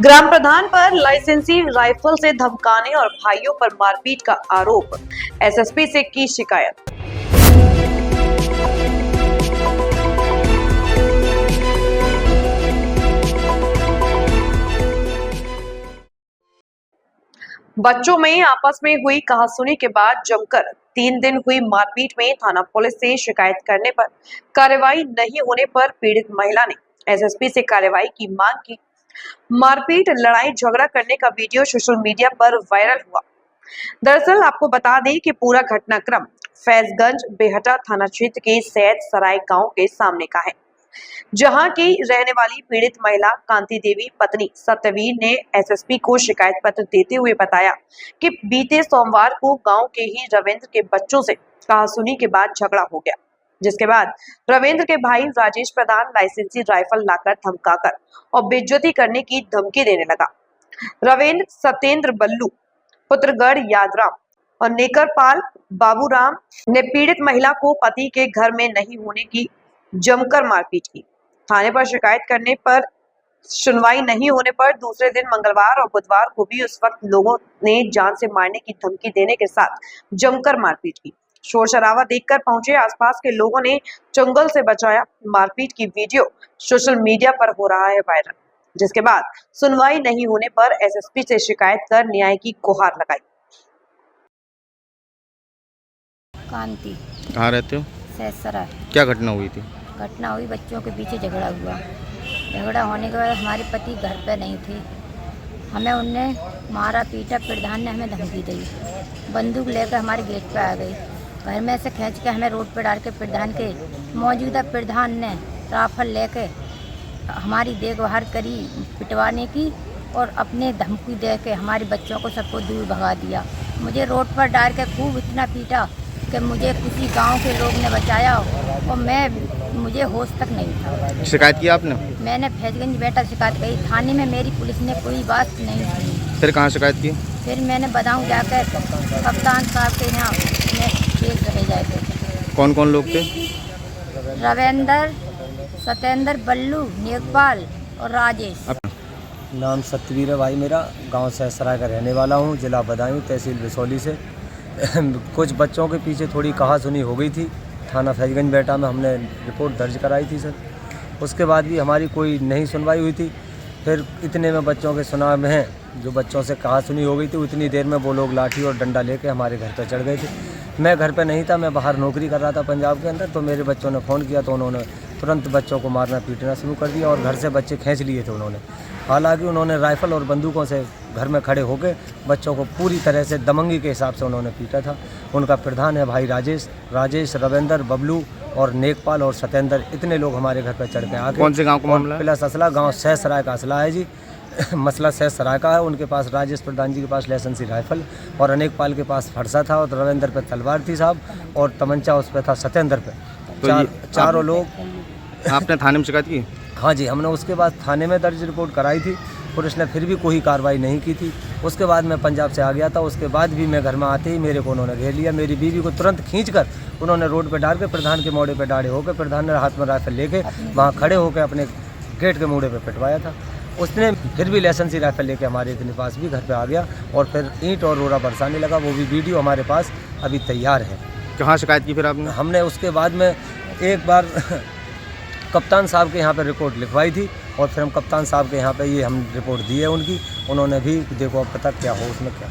ग्राम प्रधान पर लाइसेंसी राइफल से धमकाने और भाइयों पर मारपीट का आरोप, एसएसपी से की शिकायत। बच्चों में आपस में हुई कहासुनी के बाद जमकर 3 दिन हुई मारपीट में थाना पुलिस से शिकायत करने पर कार्रवाई नहीं होने पर पीड़ित महिला ने एसएसपी से कार्रवाई की मांग की। मारपीट, लड़ाई झगड़ा करने का वीडियो सोशल मीडिया पर वायरल हुआ। दरअसल आपको बता दें कि पूरा घटनाक्रम फैजगंज बेहटा थाना क्षेत्र के सैद सराय गांव के सामने का है, जहां की रहने वाली पीड़ित महिला कांति देवी पत्नी सत्यवीर ने एसएसपी को शिकायत पत्र देते हुए बताया कि बीते सोमवार को गांव के ही रविंद्र के बच्चों से कहासुनी के बाद झगड़ा हो गया, जिसके बाद रविंद्र के भाई राजेश प्रधान लाइसेंसी राइफल लाकर धमकाकर और बेइज्जती करने की धमकी देने लगा। रविंद्र सत्येंद्र बल्लू पुत्रगढ़ यादराम और नेकरपाल बाबूराम ने पीड़ित महिला को पति के घर में नहीं होने की जमकर मारपीट की। थाने पर शिकायत करने पर सुनवाई नहीं होने पर दूसरे दिन मंगलवार और बुधवार को भी उस वक्त लोगों ने जान से मारने की धमकी देने के साथ जमकर मारपीट की। शोर शराबा देखकर पहुंचे आसपास के लोगों ने चंगुल से बचाया। मारपीट की वीडियो सोशल मीडिया पर हो रहा है वायरल, जिसके बाद सुनवाई नहीं होने पर एसएसपी से शिकायत कर न्याय की गुहार लगाई। कांति, कहाँ रहते हो? सैसरा। क्या घटना हुई थी? घटना हुई, बच्चों के पीछे झगड़ा हुआ। झगड़ा होने के बाद हमारे पति घर पे नहीं थे, हमें उनने मारा पीटा। प्रधान ने हमें धमकी दी, बंदूक लेकर हमारे गेट पे आ गई। घर में से खींच के हमें रोड पे डाल के प्रधान के मौजूदा प्रधान ने राइफल लेके हमारी देखभाल करी पिटवाने की और अपने धमकी दे के हमारे बच्चों को सबको दूर भगा दिया। मुझे रोड पर डाल के खूब इतना पीटा कि मुझे किसी गांव के लोग ने बचाया और मुझे होश तक नहीं था। शिकायत की आपने? मैंने फैजगंज बेटा शिकायत की। थाने में मेरी पुलिस ने कोई बात नहीं सुनी। फिर कहाँ शिकायत की? फिर मैंने बताऊं जाकर कप्तान साहब के यहाँ केस रहे जाए। कौन कौन लोग थे? रविंदर, सत्येंद्र, बल्लू, नेकपाल और राजेश। नाम सत्यवीर है भाई मेरा, गांव सैसराय का रहने वाला हूं, जिला बदायूं, तहसील बिसौली से। कुछ बच्चों के पीछे थोड़ी कहासुनी हो गई थी। थाना फैजगंज बेटा में हमने रिपोर्ट दर्ज कराई थी सर। उसके बाद भी हमारी कोई नहीं सुनवाई हुई थी। फिर इतने में बच्चों के सुनाव में जो बच्चों से कहासुनी हो गई थी, उतनी देर में वो लोग लाठी और डंडा लेके हमारे घर पर चढ़ गए थे। मैं घर पे नहीं था, मैं बाहर नौकरी कर रहा था पंजाब के अंदर। तो मेरे बच्चों ने फ़ोन किया तो उन्होंने तुरंत बच्चों को मारना पीटना शुरू कर दिया और घर से बच्चे खींच लिए थे उन्होंने। हालांकि उन्होंने राइफ़ल और बंदूकों से घर में खड़े होकर बच्चों को पूरी तरह से दमंगी के हिसाब से उन्होंने पीटा था। उनका प्रधान है भाई राजेश, रविंदर, बबलू और नेकपाल और सत्येंद्र, इतने लोग हमारे घर पर चढ़ के आके। कौन से गांव का मामला है? प्लस असला गांव सैसराय का असला है जी। मसला सैसराय का है। उनके पास राजेश प्रधान जी के पास लाइसेंसी राइफल और अनेकपाल के पास फरसा था और रविंदर पे तलवार थी साहब और तमंचा उस पर था सत्येंद्र पे। तो चारों लोग। आपने थाने में शिकायत की? हाँ जी, हमने उसके बाद थाने में दर्ज रिपोर्ट कराई थी। पुलिस ने फिर भी कोई कार्रवाई नहीं की थी। उसके बाद मैं पंजाब से आ गया था। उसके बाद भी मैं घर में आते ही मेरे को उन्होंने घेर लिया। मेरी बीवी को तुरंत खींचकर उन्होंने रोड पे डाल के प्रधान के मोड़े पे डाले होकर प्रधान ने हाथ में राइफल लेके वहाँ खड़े होकर अपने गेट के मोड़े पे पिटवाया था। उसने फिर भी लाइसेंसी राइफल लेके हमारे इतने पास भी घर पे आ गया और फिर ईंट और रोड़ा बरसाने लगा। वो भी वीडियो हमारे पास अभी तैयार है। कहाँ शिकायत की फिर आपने? हमने उसके बाद में एक बार कप्तान साहब के यहाँ पे रिपोर्ट लिखवाई थी और फिर हम कप्तान साहब के यहाँ पे ये हम रिपोर्ट दी है उनकी। उन्होंने भी देखो अब पता क्या हो उसमें क्या।